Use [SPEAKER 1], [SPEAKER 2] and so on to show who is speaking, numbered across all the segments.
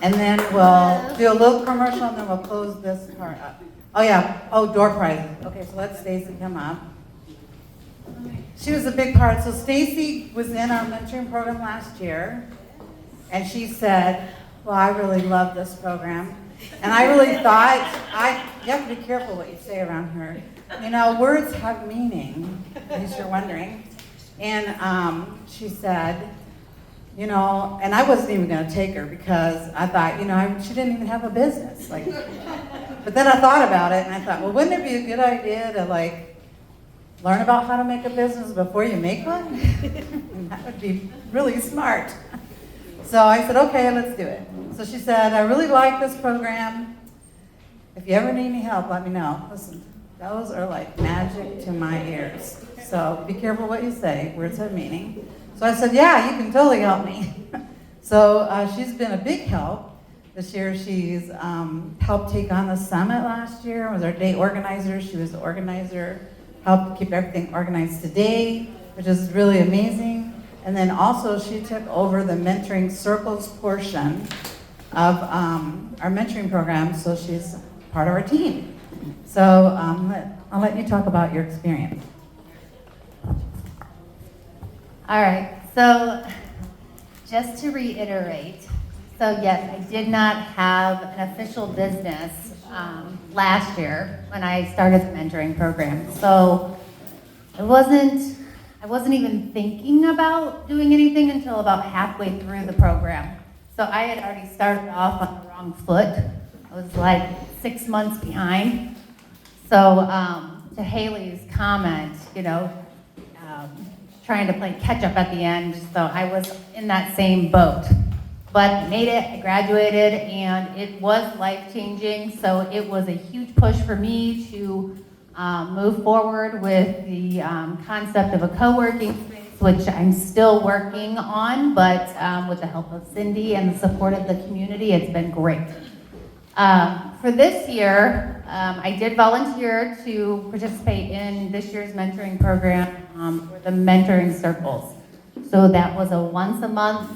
[SPEAKER 1] And then we'll do a little commercial and then we'll close this part up. Oh yeah, door prizes. Okay, so let Stacy come up. She was a big part. So Stacy was in our mentoring program last year, and she said, well, I really love this program. And I really thought, you have to be careful what you say around her. You know, words have meaning, in case you're wondering. And she said, you know, and I wasn't even going to take her because I thought, you know, she didn't even have a business. But then I thought about it and I thought, well, wouldn't it be a good idea to learn about how to make a business before you make one? That would be really smart. So I said, okay, let's do it. So she said, I really like this program. If you ever need any help, let me know. Listen, those are like magic to my ears. So be careful what you say, words have meaning. So I said, yeah, you can totally help me. So she's been a big help. This year she's helped take on the summit last year, was our day organizer. She was the organizer, helped keep everything organized today, which is really amazing. And then also she took over the mentoring circles portion of our mentoring program, so she's part of our team. So I'll let you talk about your experience.
[SPEAKER 2] All right, so just to reiterate, so yes, I did not have an official business last year when I started the mentoring program. So I wasn't even thinking about doing anything until about halfway through the program. So I had already started off on the wrong foot. I was like 6 months behind. So to Haley's comment, you know, trying to play catch up at the end, so I was in that same boat. But I made it, I graduated, and it was life-changing, so it was a huge push for me to move forward with the concept of a co-working space, which I'm still working on, but with the help of Cindy and the support of the community, it's been great. For this year, I did volunteer to participate in this year's mentoring program for the mentoring circles. So that was a once a month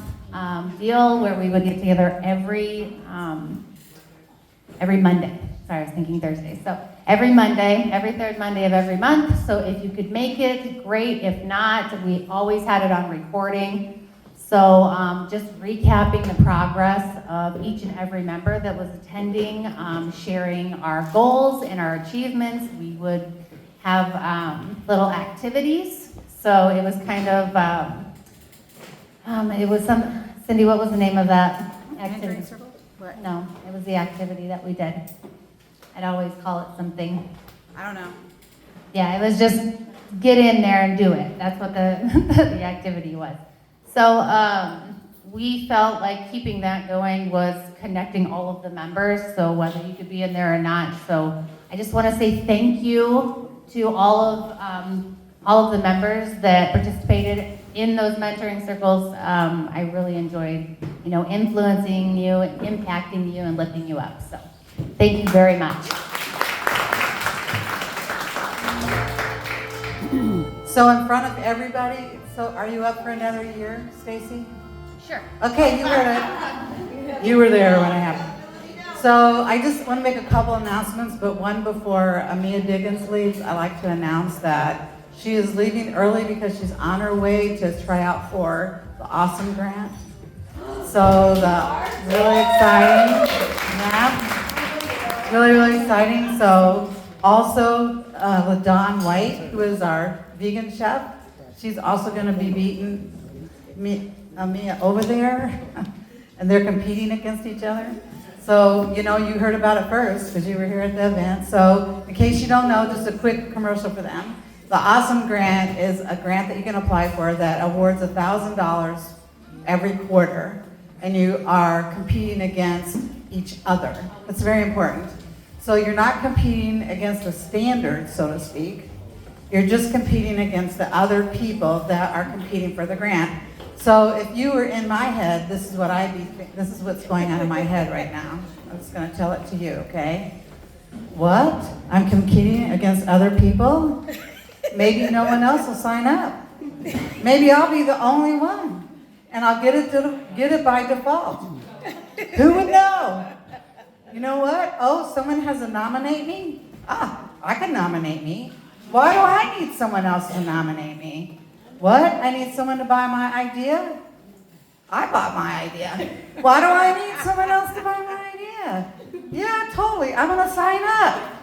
[SPEAKER 2] deal where we would get together every Monday. Sorry, I was thinking Thursday. So every Monday, every third Monday of every month. So if you could make it, great. If not, we always had it on recording. So just recapping the progress of each and every member that was attending, sharing our goals and our achievements. We would have little activities. So it was kind of, Cindy, what was the name of that activity?
[SPEAKER 1] Mentoring circle? What?
[SPEAKER 2] No, it was the activity that we did. I'd always call it something.
[SPEAKER 1] I don't know.
[SPEAKER 2] Yeah, it was just get in there and do it. That's what the, the activity was. So we felt like keeping that going was connecting all of the members, so whether you could be in there or not. So I just want to say thank you to all of the members that participated in those mentoring circles. I really enjoyed, you know, influencing you and impacting you and lifting you up. So thank you very much.
[SPEAKER 1] So in front of everybody, so are you up for another year, Stacy?
[SPEAKER 2] Sure.
[SPEAKER 1] Okay, you were there when it happened. So I just want to make a couple announcements, but one before Amia Diggins leaves, I'd like to announce that she is leaving early because she's on her way to try out for the Awesome Grant. So really exciting. Yeah, really exciting. So also LaDawn White, who is our vegan chef, she's also going to be beating Amia over there, and they're competing against each other. So, you know, you heard about it first because you were here at the event. So, in case you don't know, just a quick commercial for them. The Awesome Grant is a grant that you can apply for that awards $1,000 every quarter, and you are competing against each other. That's very important. So you're not competing against a standard, so to speak. You're just competing against the other people that are competing for the grant. So if you were in my head, this is what's going on in my head right now. I'm just going to tell it to you, okay? What? I'm competing against other people? Maybe no one else will sign up. Maybe I'll be the only one, and I'll get it by default. Who would know? You know what? Oh, someone has to nominate me? I can nominate me. Why do I need someone else to nominate me? What? I need someone to buy my idea? I bought my idea. Why do I need someone else to buy my idea? Yeah, totally. I'm going to sign up.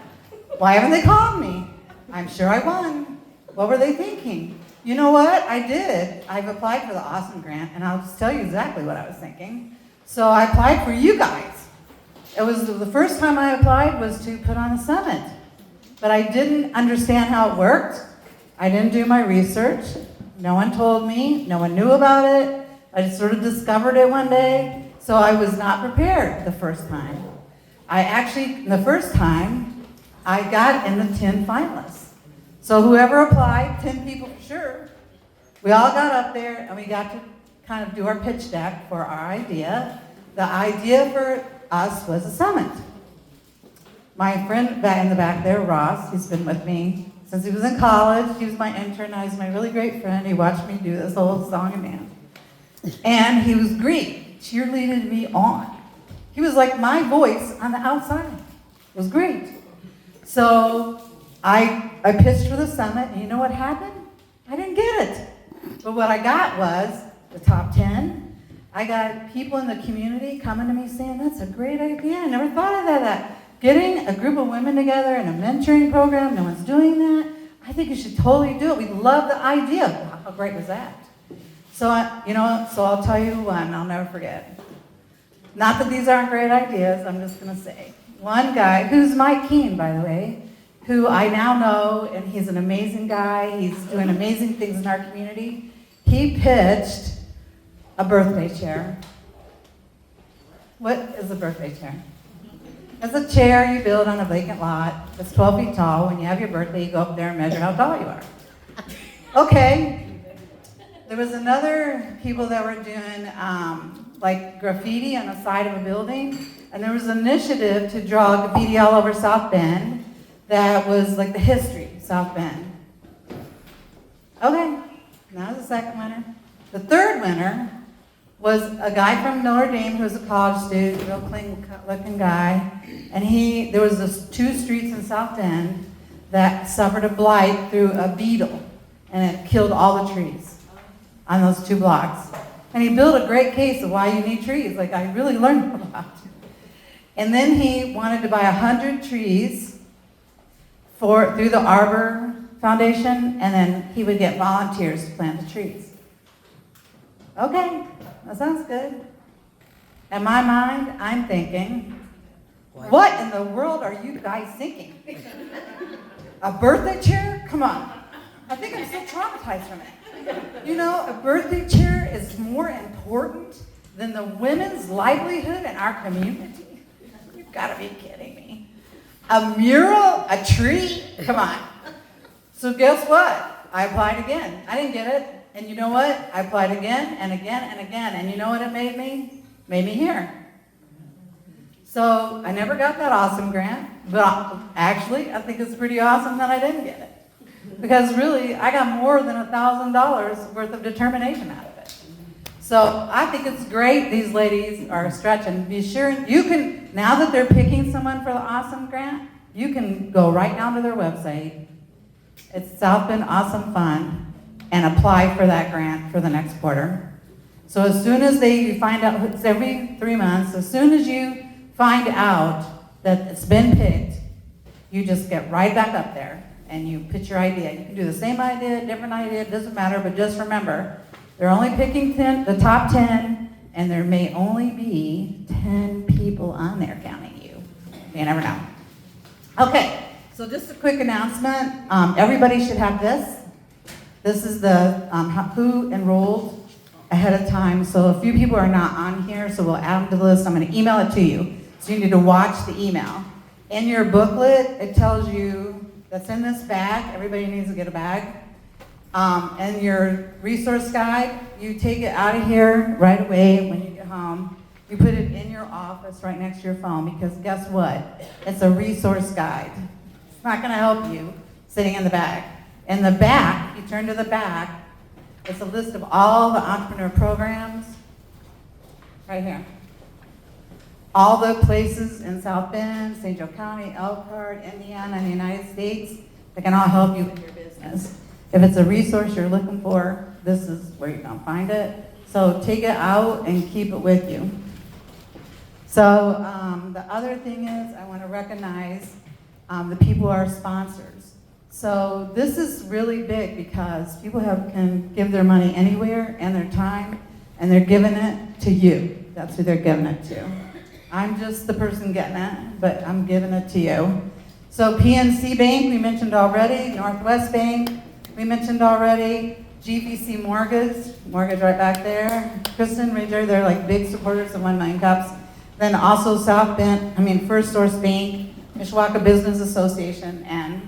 [SPEAKER 1] Why haven't they called me? I'm sure I won. What were they thinking? You know what? I did. I've applied for the Awesome Grant, and I'll just tell you exactly what I was thinking. So I applied for you guys. It was the first time I applied was to put on a summit. But I didn't understand how it worked. I didn't do my research. No one told me. No one knew about it. I just sort of discovered it one day. So I was not prepared the first time. The first time, I got in the 10 finalists. So whoever applied, 10 people for sure, we all got up there and we got to kind of do our pitch deck for our idea. The idea for us was a summit. My friend back in the back there, Ross, he's been with me since he was in college. He was my intern. Now he's my really great friend. He watched me do this whole song and dance. And he was great. Cheerleaded me on. He was like my voice on the outside. It was great. So I pitched for the summit, and you know what happened? I didn't get it. But what I got was the top 10. I got people in the community coming to me saying, that's a great idea. I never thought of that. Getting a group of women together in a mentoring program, no one's doing that. I think you should totally do it. We love the idea. How great was that? So, so I'll tell you one I'll never forget. Not that these aren't great ideas, I'm just going to say. One guy, who's Mike Keene, by the way, who I now know, and he's an amazing guy. He's doing amazing things in our community. He pitched a birthday chair. What is a birthday chair? It's a chair you build on a vacant lot. It's 12 feet tall. When you have your birthday, you go up there and measure how tall you are. Okay. There was another people that were doing like graffiti on the side of a building, and there was an initiative to draw graffiti all over South Bend that was like the history of South Bend. Okay, now the second winner. The third winner was a guy from Notre Dame who was a college student, real clean-looking guy, and there was this 2 streets in South Bend that suffered a blight through a beetle, and it killed all the trees on those 2 blocks. And he built a great case of why you need trees, like I really learned a lot. And then he wanted to buy 100 trees through the Arbor Foundation, and then he would get volunteers to plant the trees. Okay, that sounds good. In my mind, I'm thinking, what in the world are you guys thinking? A birthday chair? Come on. I think I'm still traumatized from it. You know, a birthday chair is more important than the women's livelihood in our community? You've got to be kidding me. A mural? A tree? Come on. So guess what? I applied again. I didn't get it. And you know what? I applied again and again and again. And you know what it made me? Made me here. So I never got that awesome grant. But actually, I think it's pretty awesome that I didn't get it. Because really, I got more than $1,000 worth of determination out of it. So I think it's great these ladies are stretching. Be sure you can, now that they're picking someone for the awesome grant, you can go right down to their website. It's South Bend Awesome Fund, and apply for that grant for the next quarter. So as soon as you find out, it's every 3 months, as soon as you find out that it's been picked, you just get right back up there and you pitch your idea. You can do the same idea, different idea, it doesn't matter, but just remember, they're only picking the top 10, and there may only be 10 people on there counting you. You never know. Okay, so just a quick announcement. Everybody should have this. This is the who enrolled ahead of time. So a few people are not on here, so we'll add them to the list. I'm going to email it to you. So you need to watch the email. In your booklet, it tells you that's in this bag. Everybody needs to get a bag. And your resource guide, you take it out of here right away when you get home. You put it in your office right next to your phone, because guess what? It's a resource guide. It's not going to help you sitting in the bag. In the back, you turn to the back, it's a list of all the entrepreneur programs right here. all the places in South Bend, St. Joe County, Elkhart, Indiana, and the United States that can all help you with your business. If it's a resource you're looking for, this is where you're gonna find it. So take it out and keep it with you. So the other thing is I wanna recognize the people who are sponsors. So this is really big because people can give their money anywhere and their time, and they're giving it to you. That's who they're giving it to. I'm just the person getting it, but I'm giving it to you. So PNC Bank, we mentioned already, Northwest Bank, we mentioned already, GVC Mortgage right back there. Kristen, Ranger, they're like big supporters of 1 Million Cups. Then also First Source Bank, Mishawaka Business Association, and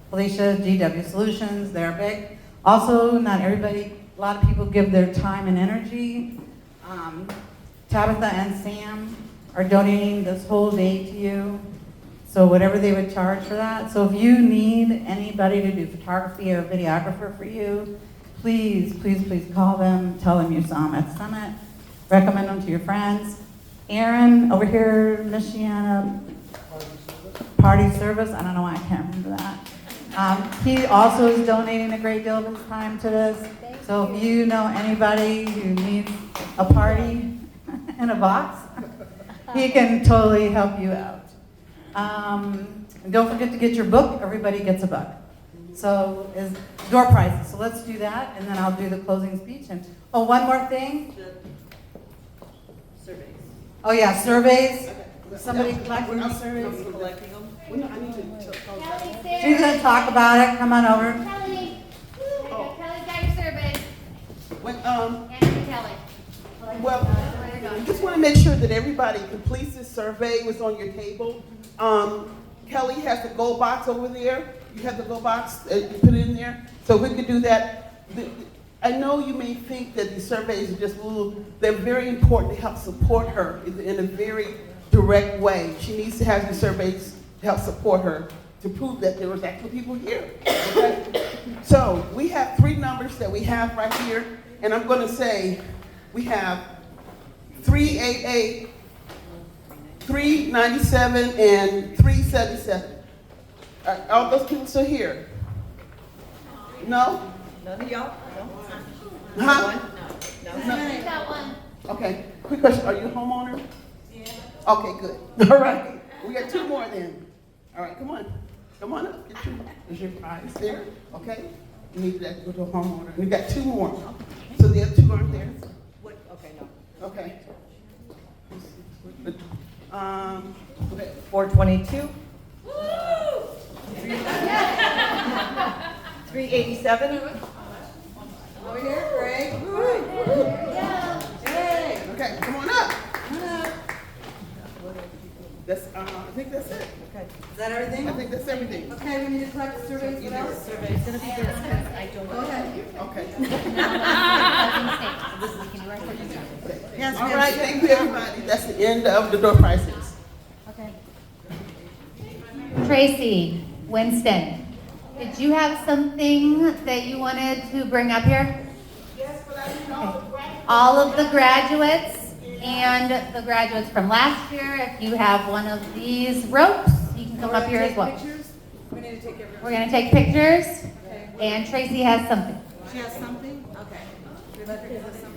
[SPEAKER 1] Felicia GW Solutions, they're big. Also, not everybody, a lot of people give their time and energy. Tabitha and Sam are donating this whole day to you. So whatever they would charge for that. So if you need anybody to do photography or videographer for you, please, please, please call them, tell them you saw them at Summit, recommend them to your friends. Aaron over here, Michiana Party Service, I don't know why I can't remember that. He also is donating a great deal of his time to this. So if you know anybody who needs a party in a box, he can totally help you out. And don't forget to get your book. Everybody gets a book. So is door prizes. So let's do that, and then I'll do the closing speech. And oh, one more thing.
[SPEAKER 3] Surveys.
[SPEAKER 1] Oh yeah, surveys.
[SPEAKER 3] Okay.
[SPEAKER 1] Somebody
[SPEAKER 3] No,
[SPEAKER 1] collecting
[SPEAKER 3] I'm
[SPEAKER 1] the surveys.
[SPEAKER 3] collecting them. Well, no, I need to close that.
[SPEAKER 1] She's gonna talk about it. Come on over.
[SPEAKER 2] Kelly,
[SPEAKER 3] Oh.
[SPEAKER 2] Kelly got your survey.
[SPEAKER 3] When,
[SPEAKER 2] Andrew Kelly.
[SPEAKER 3] well, I just want to make sure that everybody completes this survey. What's on your table. Kelly has the gold box over there. You have the gold box. You put it in there. So we could do that. I know you may think that the surveys are just little. They're very important to help support her in a very direct way. She needs to have these surveys to help support her to prove that there was actual people here. Okay? So we have 3 numbers that we have right here, and I'm going to say we have 388, 397, and 377. Are all those people still here? No?
[SPEAKER 4] None of y'all? No?
[SPEAKER 3] Huh?
[SPEAKER 2] We got one.
[SPEAKER 3] Okay. Quick question. Are you a homeowner? Yeah. Okay, good. All right. We got 2 more then. All right, come on. Come on up. Get is your eyes there? Okay. You need to go to a homeowner. We got 2 more. So the other 2 aren't there?
[SPEAKER 4] What? Okay, no.
[SPEAKER 3] Okay. Go ahead.
[SPEAKER 4] 422? 387?
[SPEAKER 1] Over here, Greg. Hey.
[SPEAKER 3] Okay, come on up. That's, I think that's it.
[SPEAKER 4] Okay.
[SPEAKER 1] Is that everything?
[SPEAKER 3] I think that's everything.
[SPEAKER 1] Okay, we need to collect the surveys. What else?
[SPEAKER 4] Survey's gonna be this, because I don't
[SPEAKER 1] Go
[SPEAKER 4] know.
[SPEAKER 1] ahead.
[SPEAKER 3] Okay.
[SPEAKER 1] Yes,
[SPEAKER 3] All
[SPEAKER 1] ma'am.
[SPEAKER 3] right, thank you, everybody. That's the end of the door prizes.
[SPEAKER 2] Okay. Tracy Winston, did you have something that you wanted to bring up here?
[SPEAKER 3] Yes, but I didn't know.
[SPEAKER 2] All of the graduates and the graduates from last year, if you have one of these ropes, you can come up here as well.
[SPEAKER 1] We need to take everyone.
[SPEAKER 2] We're gonna take pictures,
[SPEAKER 1] Okay.
[SPEAKER 2] and Tracy has something.
[SPEAKER 1] She has something? Okay. We let her give us something.